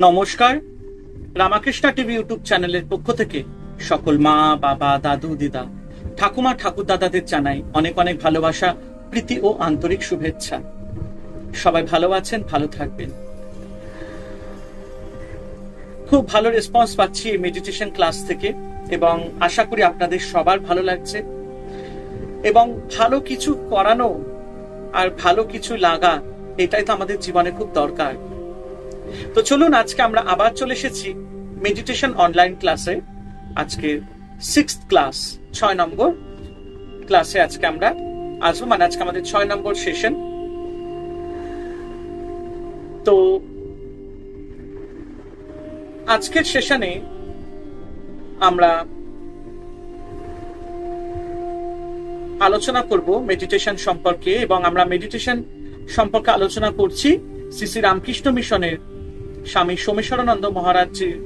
নমস্কার, Ramakrishna TV YouTube চ্যানেলের পক্ষ থেকে সকল মা, বাবা, দাদু, দিদা, ঠাকুমা, ঠাকুর দাদাদের জানাই অনেক অনেক ভালোবাসা, প্রীতি ও আন্তরিক শুভেচ্ছা। সবাই ভালো আছেন, ভালো থাকবেন। খুব ভালো রেসপন্স পাচ্ছি এই মেডিটেশন ক্লাস থেকে এবং আশা করি আপনাদের সবার ভালো লাগছে। এবং ভালো কিছু করানো আর ভালো কিছু লাগা, এটাই তো আমাদের জীবনে খুব দরকার। তো চলুন, আজকে আমরা আবার চলে এসেছি মেডিটেশন অনলাইন ক্লাসে। আজকে 6th ক্লাস, 6 নম্বর ক্লাসে আজকে আমরা আসবো, মানে আজকে আমাদের 6 নম্বর সেশন। তো আজকের সেশনে আমরা আলোচনা করব মেডিটেশন সম্পর্কে, এবং আমরা মেডিটেশন সম্পর্কে আলোচনা করছি শ্রী শ্রী রামকৃষ্ণ মিশনের স্বামী সোমেশ্বরানন্দ মহারাজজির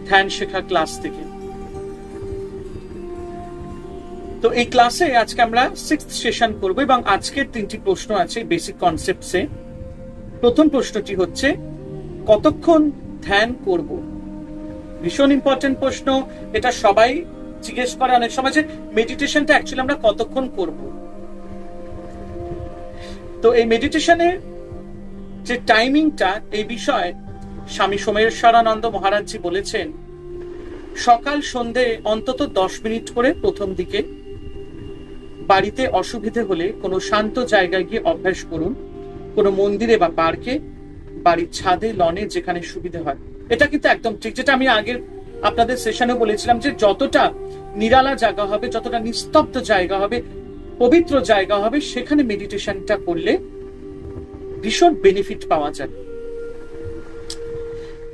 ধ্যান শেখা ক্লাস থেকে। তো এই ক্লাসে আজকে আমরা 6th সেশন করব এবং আজকের 3টি প্রশ্ন আছে বেসিক কনসেপ্টসে। প্রথম প্রশ্নটি হচ্ছে, কতক্ষণ ধ্যান করব? ভীষণ ইম্পর্টেন্ট প্রশ্ন। এটা সবাই জিজ্ঞেস করে অনেক সময় যে মেডিটেশনটা অ্যাকচুয়ালি আমরা কতক্ষণ করব। তো এই মেডিটেশনের যে টাইমিংটা, এই বিষয়ে স্বামী সোমেশ্বরানন্দ মহারাজজি বলেছেন, সকাল সন্ধে অন্তত 10 মিনিট করে প্রথম দিকে। বাড়িতে অসুবিধে হলে কোনো শান্ত জায়গায় গিয়ে অভ্যাস করুন, কোনো মন্দিরে বা পার্কে, বাড়ির ছাদে, লনে, যেখানে সুবিধা হয়। এটা কিন্তু একদম ঠিক, যেটা আমি আগের আপনাদের সেশনে বলেছিলাম, যে যতটা নিরালা জায়গা হবে, যতটা নিস্তব্ধ জায়গা হবে, পবিত্র জায়গা হবে, সেখানে মেডিটেশনটা করলে ভীষণ বেনিফিট পাওয়া যাবে।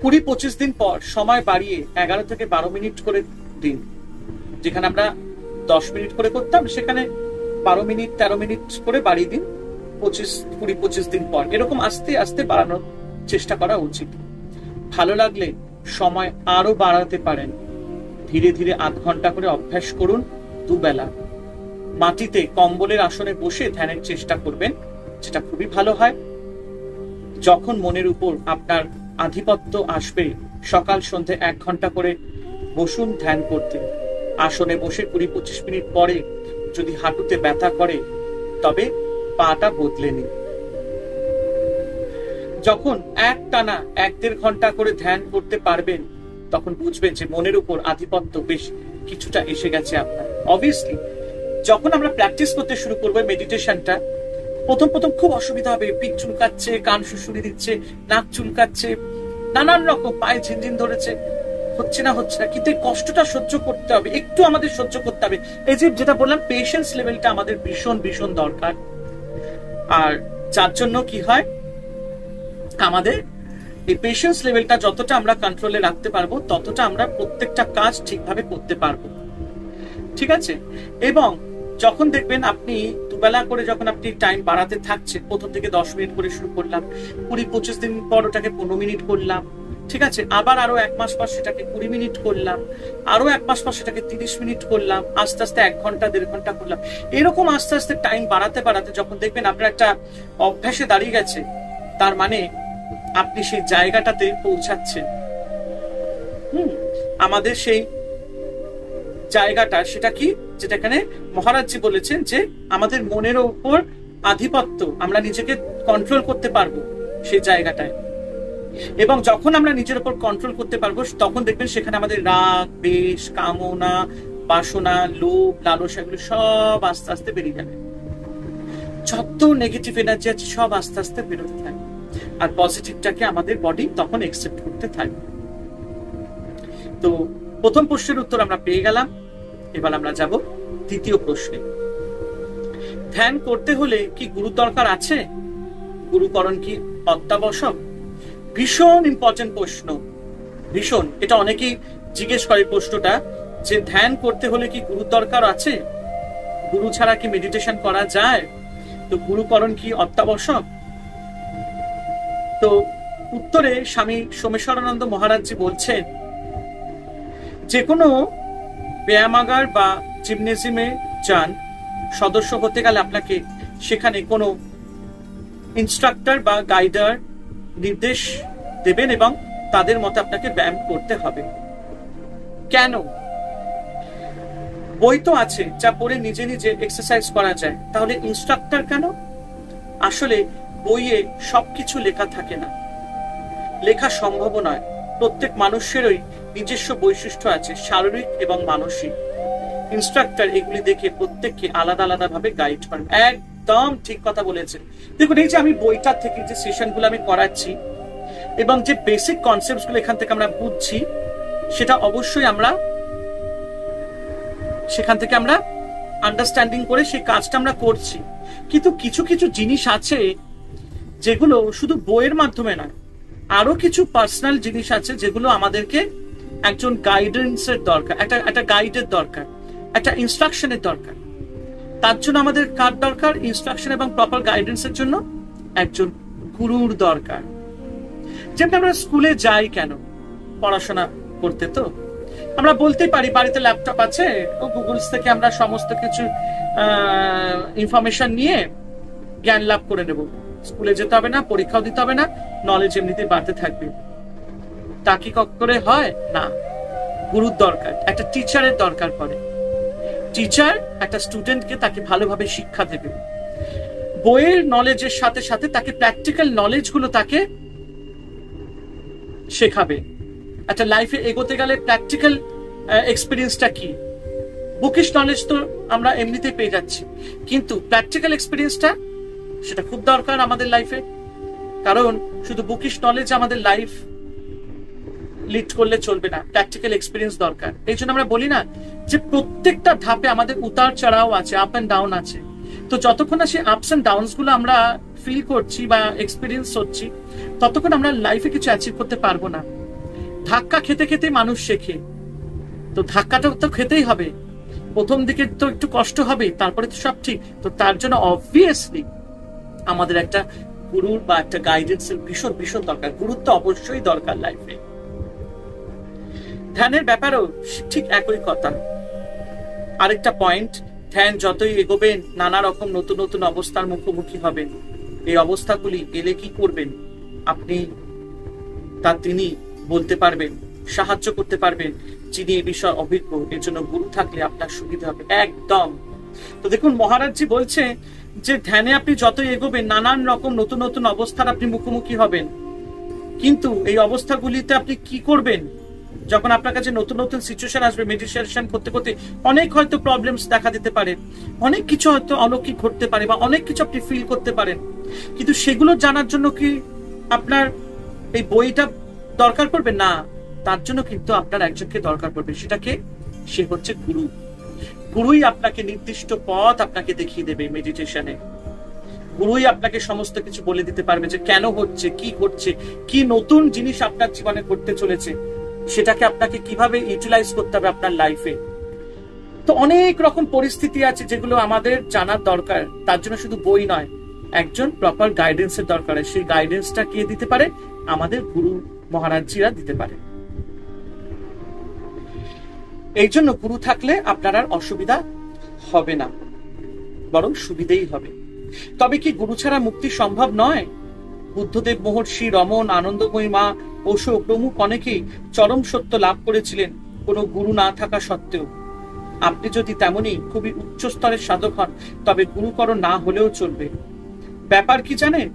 20-25 দিন পর সময় বাড়িয়ে 11 থেকে 12 মিনিট করে দিন। যেখানে আমরা 10 মিনিট করে করতাম, সেখানে 12 মিনিট, 13 মিনিট করে বাড়িয়ে দিন 20-25 দিন পর। এরকম আস্তে আস্তে বাড়ানোর চেষ্টা করা উচিত। ভালো লাগলে সময় আরো বাড়াতে পারেন। ধীরে ধীরে আধ ঘন্টা করে অভ্যাস করুন। দুবেলা মাটিতে কম্বলের আসনে বসে ধ্যানের চেষ্টা করবেন, যেটা খুবই ভালো হয়। যখন মনের উপর আপনার আধিপত্য আসবে, সকাল সন্ধে 1 ঘন্টা করে বসুন ধ্যান করতে। আসনে বসে 20-25 মিনিট পরে যদি হাঁটুতে ব্যথা করে, তবে পাটা বদলে নিন। যখন একটানা 1-1.5 ঘন্টা করে ধ্যান করতে পারবেন, তখন বুঝবেন যে মনের উপর আধিপত্য বেশ কিছুটা এসে গেছে আপনার। অবভিয়াসলি যখন আমরা প্র্যাকটিস করতে শুরু করবো মেডিটেশনটা, প্রথম খুব অসুবিধা হবে। পিঠ চুলকাচ্ছে, কান শুশুরি দিচ্ছে, নাক চুলকাচ্ছে, নানান রকম, পায়ে ঝিনঝিন ধরেছে, হচ্ছে না, কিন্তু এই কষ্টটা সহ্য করতে হবে, একটু আমাদের সহ্য করতে হবে। এই যে যেটা বললাম, পেশেন্স লেভেলটা আমাদের ভীষণ ভীষণ দরকার। আর যার জন্য কি হয়, আমাদের এই পেশেন্স লেভেলটা যতটা আমরা কন্ট্রোলে রাখতে পারবো, ততটা আমরা প্রত্যেকটা কাজ ঠিকভাবে করতে পারবো। ঠিক আছে? এবং যখন দেখবেন আপনি দুবেলা করে যখন আপনি টাইম বাড়াতে থাকছেন, প্রথম থেকে 10 মিনিট করে শুরু করলাম, 20-25 দিন পর ওটাকে 15 মিনিট করলাম, ঠিক আছে, আবার আরো 1 মাস পর সেটাকে 20 মিনিট করলাম, আরো 1 মাস পর সেটাকে 30 মিনিট করলাম, আস্তে আস্তে 1 ঘন্টা 1.5 ঘন্টা করলাম। এরকম আস্তে আস্তে টাইম বাড়াতে বাড়াতে যখন দেখবেন আপনার একটা অভ্যাসে দাঁড়িয়ে গেছে, তার মানে আপনি সেই জায়গাটাতে পৌঁছাচ্ছেন। আমাদের সেই জায়গাটা সেটা কি, যেটা এখানে মহারাজজি বলেছেন যে আমাদের মনের উপর আধিপত্য, আমরা নিজেকে কন্ট্রোল করতে পারবো সেই জায়গাটায়। এবং যখন আমরা নিজের উপর কন্ট্রোল করতে পারবো, তখন দেখবেন সেখানে আমাদের রাগ, দ্বেষ, কামনা, বাসনা, লোভ, লালসা, এগুলো সব আস্তে আস্তে বেরিয়ে যাবে। যত নেগেটিভ এনার্জি আছে সব আস্তে আস্তে বেরোতে থাকবে, আর পজিটিভটাকে আমাদের বডি তখন একসেপ্ট করতে থাকবে। তো প্রথম প্রশ্নের উত্তর আমরা পেয়ে গেলাম। এবার আমরা যাব দ্বিতীয় প্রশ্নে। ধ্যান করতে হলে কি গুরু দরকার আছে? গুরুকরণ কি অত্যাবশ্যক? ভীষণ ইম্পর্টেন্ট প্রশ্ন, ভীষণ। এটা অনেকেই জিজ্ঞেস করে প্রশ্নটা, যে ধ্যান করতে হলে কি গুরু দরকার আছে? গুরু ছাড়া কি মেডিটেশন করা যায়? তো গুরুকরণ কি অত্যাবশ্যক? তো উত্তরে স্বামী সোমেশ্বরানন্দ মহারাজজি বলছেন, যে কোনো ব্যায়ামাগার বা জিমনেজিয়ামে যান, সদস্য হতে গেলে আপনাকে সেখানে কোনো ইনস্ট্রাক্টর বা গাইডার নির্দেশ দেবেন এবং তাদের মতো আপনাকে ব্যায়াম করতে হবে। কেন? বই তো আছে যা পড়ে নিজে নিজে এক্সারসাইজ করা যায়, তাহলে ইনস্ট্রাক্টর কেন? আসলে বইয়ে সবকিছু লেখা থাকে না, লেখা সম্ভব নয়। প্রত্যেক মানুষেরই নিজস্ব বৈশিষ্ট্য আছে, শারীরিক এবং মানসিক। ইনস্ট্রাক্টর এগুলি দেখে প্রত্যেককে আলাদা আলাদা ভাবে গাইড করেন। একদম ঠিক কথা বলেছেন। দেখুন, এই যে আমি বইটার থেকে যে সেশনগুলো আমি করাচ্ছি এবং যে বেসিক কনসেপ্ট গুলো এখান থেকে আমরা বুঝছি, সেটা অবশ্যই আমরা সেখান থেকে আমরা আন্ডারস্ট্যান্ডিং করে সেই কাজটা আমরা করছি। কিন্তু কিছু কিছু জিনিস আছে যেগুলো শুধু বইয়ের মাধ্যমে নয়, আরো কিছু পার্সোনাল জিনিস আছে যেগুলো আমাদেরকে একজন গাইডেন্সের দরকার, একটা গাইডের দরকার, একটা ইনস্ট্রাকশনের দরকার। তার জন্য আমাদের কার দরকার? ইনস্ট্রাকশন এবং প্রপার গাইডেন্সের জন্য একজন গুরুর দরকার। যেমন আমরা স্কুলে যাই কেন? পড়াশোনা করতে। তো আমরা বলতে পারি বাড়িতে ল্যাপটপ আছে, ও গুগলস থেকে আমরা সমস্ত কিছু ইনফরমেশন নিয়ে জ্ঞান লাভ করে নেব, স্কুলে যেতে হবে না, পরীক্ষাও দিতে হবে না, নলেজ এমনিতে বাড়তে থাকবে। তা কি করে হয়? না, গুরুর দরকার, একটা টিচারের দরকার পড়ে। টিচার একটা স্টুডেন্টকে তাকে ভালোভাবে শিক্ষা দেবে, বইয়ের নলেজের সাথে সাথে তাকে প্র্যাকটিক্যাল নলেজ গুলো তাকে শেখাবে। একটা লাইফে এগোতে গেলে প্র্যাকটিক্যাল এক্সপিরিয়েন্সটা কি? বুকিশ নলেজ তো আমরা এমনিতেই পেয়ে যাচ্ছি, কিন্তু প্র্যাকটিক্যাল এক্সপিরিয়েন্সটা সেটা খুব দরকার আমাদের লাইফে। কারণ শুধু বুকিশ নলেজ আমাদের লাইফ লিড করলে চলবে না, প্র্যাকটিক্যাল এক্সপিরিয়েন্স দরকার। এই জন্য আমরা বলি না যে প্রত্যেকটা ধাপে আমাদের উতার চড়াও আছে, আপ এন্ড ডাউন আছে। তো যতক্ষণ না সেই আপস এন্ড ডাউনস গুলো আমরা ফিল করছি বা এক্সপিরিয়েন্স হচ্ছি, ততক্ষণ আমরা লাইফে কিছু অ্যাচিভ করতে পারবো না। ধাক্কা খেতে খেতে মানুষ শেখে, তো ধাক্কাটা তো খেতেই হবে। প্রথম দিকে তো একটু কষ্ট হবে, তারপরে তো সব ঠিক। তো তার জন্য অবভিয়াসলি আমাদের একটা গুরুর বা একটা গাইডেন্সের ভীষণ ভীষণ দরকার। গুরুত্ব অবশ্যই দরকার লাইফে। ধ্যানের ব্যাপারেও ঠিক একই কথা। আরেকটা পয়েন্ট, ধ্যান যতই এগোবেন নানা রকম নতুন নতুন অবস্থার মুখোমুখি হবেন। এই অবস্থাগুলি এলে কি করবেন আপনি, তা তিনি বলতে পারবেন, সাহায্য করতে পারবেন, যিনি এই বিষয়ে অভিজ্ঞ। এর জন্য গুরু থাকলে আপনার সুবিধা হবে একদম। তো দেখুন, মহারাজজি বলছে যে ধ্যানে আপনি যতই এগোবেন নানান রকম নতুন নতুন অবস্থার আপনি মুখোমুখি হবেন। কিন্তু এই অবস্থাগুলিতে আপনি কি করবেন? যখন আপনার কাছে নতুন নতুন সিচুয়েশন আসবে, মেডিটেশন করতে করতে অনেক হয়তো প্রবলেমস দেখা দিতে পারে, অনেক কিছু হয়তো অলৌকিক ঘটতে পারে, বা অনেক কিছু আপনি ফিল করতে পারেন। কিন্তু সেগুলো জানার জন্য কি আপনার এই বইটা দরকার পড়বে? না, তার জন্য কিন্তু আপনার একজনকে দরকার পড়বে। সেটাকে সে হচ্ছে গুরু। গুরুই আপনাকে নির্দিষ্ট পথ আপনাকে দেখিয়ে দেবে মেডিটেশনে। গুরুই আপনাকে সমস্ত কিছু বলে দিতে পারবে যে কেন হচ্ছে, কি ঘটছে, কি নতুন জিনিস আপনার জীবনে ঘটতে চলেছে, সেটাকে আপনাকে কিভাবে ইউটিলাইজ করতে হবে আপনার লাইফে। তো অনেক রকম পরিস্থিতি আছে যেগুলো আমাদের জানার দরকার। তার জন্য শুধু বই নয়, একজন প্রপার গাইডেন্সের দরকার। সেই গাইডেন্সটা কে দিতে পারে? আমাদের গুরু মহারাজজিরা দিতে পারে। এই জন্য গুরু থাকলে আপনার আর অসুবিধা হবে না, বরং সুবিধেই হবে। তবে কি গুরু ছাড়া মুক্তি সম্ভব নয়? বুদ্ধদেব, মহর্ষি রমন, আনন্দময়ী মা, অশোক প্রমুখ অনেকেই চরম সত্য লাভ করেছিলেন কোনো গুরু না থাকা সত্ত্বেও। আপনি যদি তেমনি খুবই উচ্চ স্তরের সাধক হন, তবে গুরুকরণ না হলেও চলবে। ব্যাপার কি জানেন?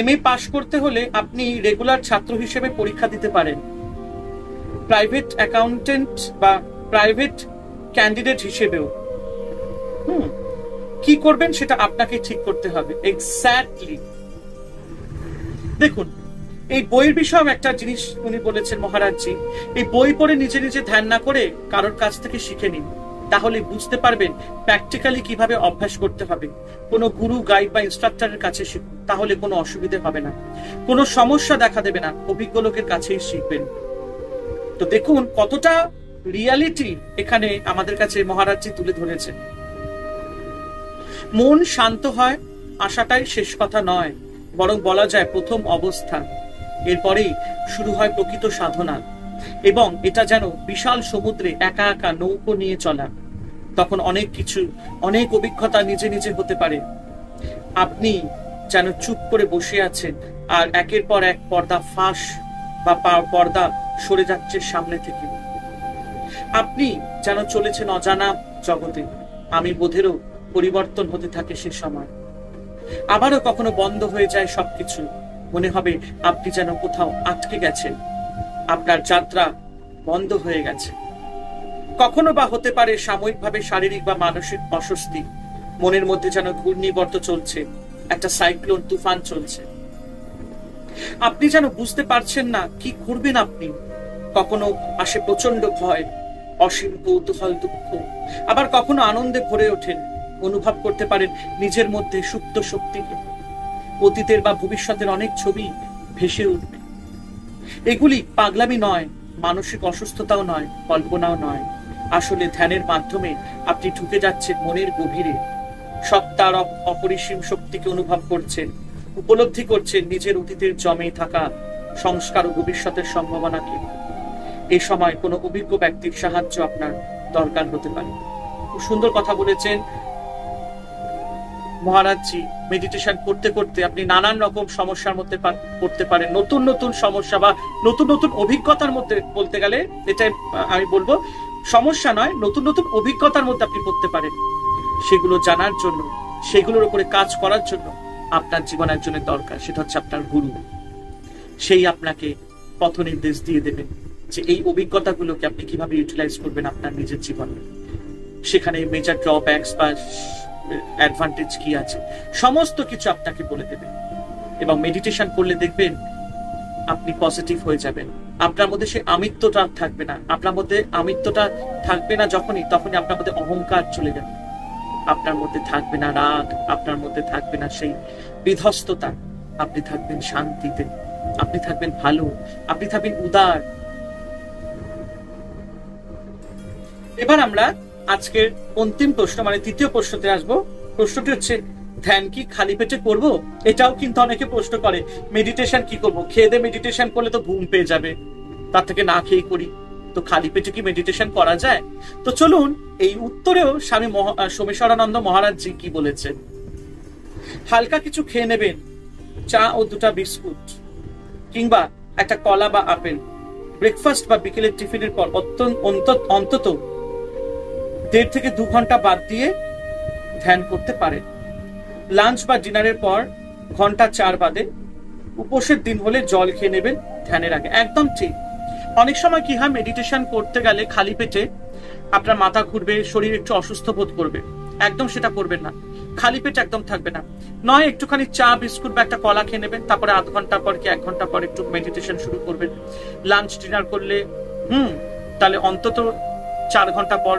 MA পাশ করতে হলে আপনি রেগুলার ছাত্র হিসেবে পরীক্ষা দিতে পারেন, প্রাইভেট অ্যাকাউন্টেন্ট বা প্রাইভেট ক্যান্ডিডেট হিসেবেও। কি করবেন সেটা আপনাকে ঠিক করতে হবে। এক্স্যাক্টলি। দেখুন, এই বইয়ের বিষয়ে একটা জিনিস উনি বলেছেন মহারাজজি, এই বই পড়ে নিজে নিজে ধ্যান না করে কারোর কাছ থেকে শিখে নিন, তাহলে বুঝতে পারবেন প্র্যাকটিক্যালি কিভাবে অভ্যাস করতে হবে। কোনো গুরু, গাইড বা ইনস্ট্রাক্টরের কাছে শিখুন, তাহলে কোনো অসুবিধা হবে না, কোনো সমস্যা দেখা দেবে না, অভিজ্ঞ লোকের কাছেই শিখবেন। তো দেখুন কতটা রিয়ালিটি এখানে আমাদের কাছে মহারাজজি তুলে ধরেছে। মন শান্ত হয় আশাটাই শেষ কথা নয়, বরং বলা যায় প্রথম অবস্থা। এরপরেই শুরু হয় প্রকৃত সাধনা, এবং এটা যেন বিশাল সমুদ্রে একা একা নৌকো নিয়ে চলা। তখন অনেক কিছু, অনেক অভিজ্ঞতা নিজে নিজে হতে পারে। আপনি যেন চুপ করে বসে আছেন, আর একের পর এক পর্দা ফাঁস বা পর্দা সরে যাচ্ছে সামনে থেকে। আপনি যেন চলেছেন অজানা জগতে। আমি বোধেরও পরিবর্তন হতে থাকে সে সময়। আবারও কখনো বন্ধ হয়ে যায় সবকিছু। মনে হবে আপনি যেন কোথাও আটকে গেছেন, আপনার যাত্রা বন্ধ হয়ে গেছে। কখনো বা হতে পারে সাময়িকভাবে শারীরিক বা মানসিক অস্বস্তি। মনের মধ্যে যেন ঘূর্ণিবর্ত চলছে, একটা সাইক্লোন তুফান চলছে। আপনি যেন বুঝতে পারছেন না কি করবেন আপনি। কখনো আসে প্রচন্ড ভয়, অসীম কৌতূহল, দুঃখ। আবার কখনো আনন্দে ভরে ওঠেন, অনুভব করতে পারেন নিজের মধ্যে সুপ্ত শক্তিকে। অতীতের বা ভবিষ্যতের অনেক ছবি ভেসে উঠবে। এগুলি পাগলামি নয়, মানসিক অসুস্থতাও নয়, কল্পনাও নয়। আসলে ধ্যানের মাধ্যমে আপনি ঢুকে যাচ্ছেন মনের গভীরে। সত্তার অপরিসীম শক্তিকে অনুভব করছেন, উপলব্ধি করছেন নিজের অতীতের জমে থাকা সংস্কার ও ভবিষ্যতের সম্ভাবনাকে। এই সময় কোনো অভিজ্ঞ ব্যক্তির সাহায্য আপনার দরকার হতে পারে। খুব সুন্দর কথা বলেছেন মহারাজজি। মেডিটেশন করতে করতে আপনি নানান রকম সমস্যার মধ্যে পড়তে পারেন, নতুন নতুন সমস্যা বা নতুন নতুন অভিজ্ঞতার মধ্যে, বলতে গেলে এটাই আমি বলবো, সমস্যা নয়, নতুন নতুন অভিজ্ঞতার মধ্যে আপনি পড়তে পারেন। সেগুলো জানার জন্য, সেগুলোর উপরে কাজ করার জন্য আপনার জীবন একজনের দরকার, সেটা হচ্ছে আপনার গুরু। সেই আপনাকে পথ নির্দেশ দিয়ে দেবেন যে এই অভিজ্ঞতাগুলোকে আপনি কিভাবে ইউটিলাইজ করবেন আপনার নিজের জীবনে। সেখানে মেজর ড্রব্যাকস বা অ্যাডভান্টেজ কি আছে সমস্ত কিছু আপনাকে বলে দেবে। এবং মেডিটেশন করলে দেখবেন আপনি পজিটিভ হয়ে যাবেন। আপনার মধ্যে সেই আমিত্বটা থাকবে না। আপনার মধ্যে আমিত্বটা থাকবে না তখনই আপনার মধ্যে অহংকার চলে যাবে। আপনার মধ্যে থাকবে না রাগ, আপনার মধ্যে থাকবে না সেই বিধ্বস্ততা। আপনি থাকবেন শান্তিতে, আপনি থাকবেন ভালো, আপনি থাকবেন উদার। এবার আমরা আজকের অন্তিম প্রশ্ন, মানে তৃতীয় প্রশ্নতে আসবো। প্রশ্নটি হচ্ছে, ধ্যান কি খালি পেটে করব? এটাও কিন্তু অনেকে প্রশ্ন করে। মেডিটেশন কি করব? খেয়ে দিয়ে মেডিটেশন করলে তো ঘুম পেয়ে যাবে, তার থেকে না খেয়ে করি। তো খালি পেটে কি মেডিটেশন করা যায়? তো চলুন এই উত্তরেও স্বামী সোমেশ্বরানন্দ মহারাজজি কি বলেছেন। হালকা কিছু খেয়ে নেবেন, চা ও 2টা বিস্কুট কিংবা একটা কলা বা আপেল। ব্রেকফাস্ট বা বিকেলের টিফিনের পর অন্তত 1.5 থেকে 2 ঘন্টা বাদ দিয়ে ধ্যান করতে পারেন। লাঞ্চ বা ডিনারের পর ঘন্টা 4 বাদে। উপোসের দিন হলে জল খেয়ে নেবেন ধ্যানের আগে। একদম ঠিক। অনেক সময় কি হয়, মেডিটেশন করতে গেলে খালি পেটে আপনার মাথা ঘুরবে, শরীর একটু অসুস্থ বোধ করবে। একদম সেটা করবেন না। খালি পেট একদম থাকবে না। নয় একটুখানি চা বিস্কুট বা একটা কলা খেয়ে নেবেন, তারপরে আধ ঘন্টা পর কি 1 ঘন্টা পর একটু মেডিটেশন শুরু করবেন। লাঞ্চ ডিনার করলে তাহলে অন্তত 4 ঘন্টা পর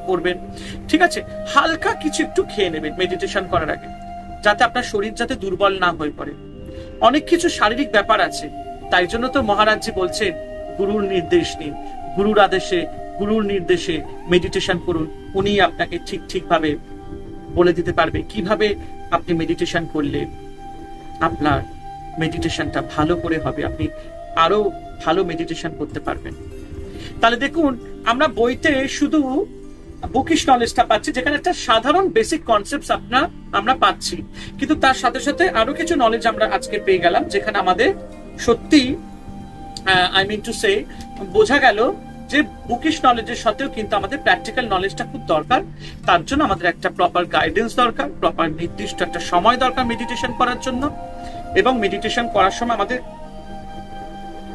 করবেন। ঠিক আছে, হালকা কিছু একটু খেয়ে নেবেন মেডিটেশন করার আগে, যাতে আপনার শরীর যাতে দুর্বল না হয়ে পড়ে। অনেক কিছু শারীরিক ব্যাপার আছে, তাই জন্য তো মহারাজজি বলছেন গুরুর নির্দেশ নিন, গুরুর আদেশে, গুরুর নির্দেশে মেডিটেশন করুন। উনি আপনাকে ঠিক ভাবে বলে দিতে পারবে কিভাবে আপনি মেডিটেশন করলে আপনার মেডিটেশনটা ভালো করে হবে, আপনি আরো ভালো মেডিটেশন করতে পারবেন। তাহলে দেখুন, আমরা বইতে শুধু বুকিশ নলেজটা পাচ্ছি, যেখানে একটা সাধারণ বেসিক কনসেপ্ট আমরা পাচ্ছি, কিন্তু তার সাথে সাথে আরো কিছু নলেজ আমরা আজকে পেয়ে গেলাম, যেখানে আমাদের সত্যি বোঝা গেল যে বুকিশ নলেজের সাথেও কিন্তু আমাদের প্র্যাকটিক্যাল নলেজটা খুব দরকার। তার জন্য আমাদের একটা প্রপার গাইডেন্স দরকার, প্রপার নির্দিষ্ট একটা সময় দরকার মেডিটেশন করার জন্য। এবং মেডিটেশন করার সময় আমাদের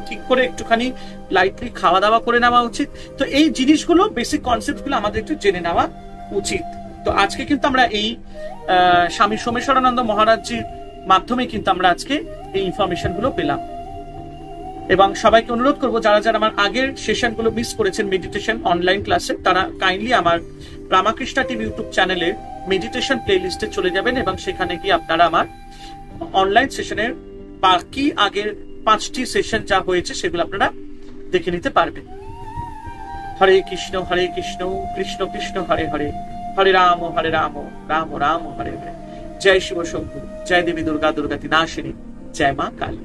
ঠিক করে একটুখানি লাইটলি খাওয়া দাওয়া করে নেওয়া উচিত। তো এই জিনিসগুলো, বেসিক কনসেপ্ট গুলো আমাদের একটু জেনে নেওয়া উচিত। তো আজকে কিন্তু আমরা এই স্বামী সোমেশ্বরানন্দ মহারাজজির মাধ্যমে কিন্তু আমরা আজকে এই ইনফরমেশন গুলো পেলাম। এবং সবাইকে অনুরোধ করবো, যারা যারা আমার আগের সেশন গুলো মিস করেছেন মেডিটেশন অনলাইন ক্লাসে, তারা কাইন্ডলি আমার রামাকৃষ্ণা টিভি ইউটিউব চ্যানেলে মেডিটেশন প্লে লিস্টে চলে যাবেন এবং সেখানে গিয়ে আপনারা আমার অনলাইন সেশনের বাকি আগের 5টি সেশন যা হয়েছে সেগুলো আপনারা দেখে নিতে পারবেন। হরে কৃষ্ণ কৃষ্ণ কৃষ্ণ হরে হরে, হরে রাম রাম রাম হরে হরে। জয় শিব শম্ভু, জয় দেবী দুর্গা দুর্গাতি নাশিনী, জয় মা কালী।